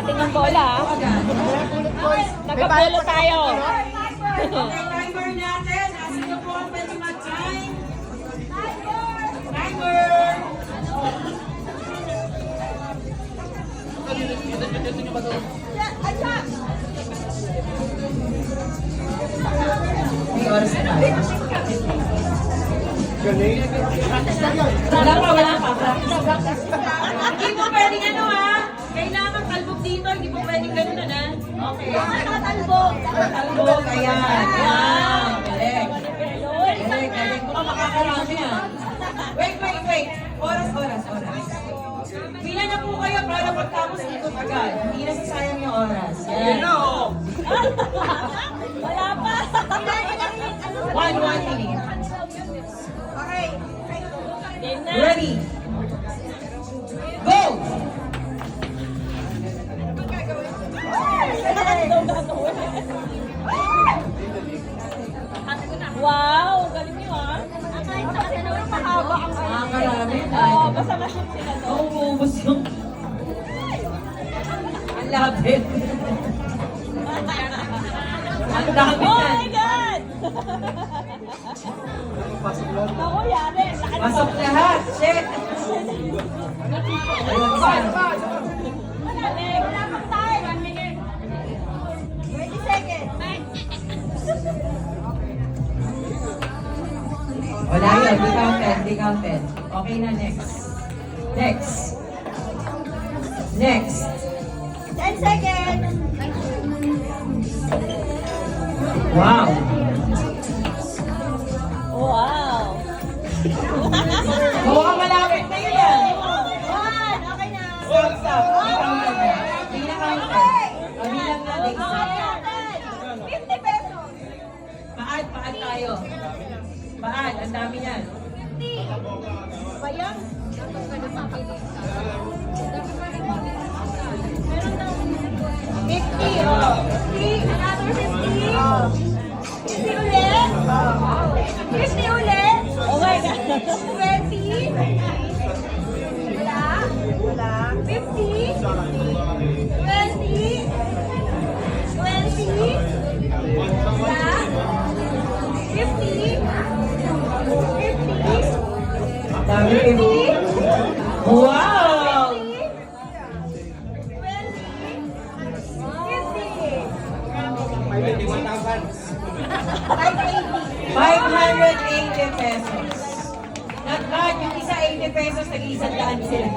ating ang bola. Nagkabola tayo. Okay, timer natin. Asin niyo po ang pwede mag-time. Timer! May oras na tayo. Wala pa. Hindi po pwedeng ano ha. Kailangan kalbog dito. Hindi po pwedeng ganun na. Okay. Talbog. Ayan. Galing. Galing. Mukhang makakarami ah. Wait. Oras. Bilan na po kayo para pagtapos dito agad. Hindi na sasayang yung oras. Yan. Wala pa. 1 minute. Okay. Game na. Ready? Go! Wow, galing niyo ah. Mahaba ang Nakakarami. Oo, basta ma-shoot sila doon. Nauubos yung... Ang lapit. Ang dami Oh na. my God! Ako, yari. Laki Pasok lahat. Shit. Ayun pa. Wala pang time. 1 minute. 20 seconds. Wala yun. Di counted. Okay na, next. 10 seconds. Wow. Wow. Mukhang malapit na yun yan. 1. Okay na. Stop. Di na counted. Kabilang na, next. 50 pesos. Paad tayo. Paad, ang dami yan. 50. Ba yan? Fifty, oh. 50, another 50. Oh. 50 ulit. 50 ulit. Oh my God. 20. Wala. 50. 20. 20. Wala. 50. 50. Dami rin. Wow! 580 pesos. Not bad. Yung isa 80 pesos, nag-100 sila.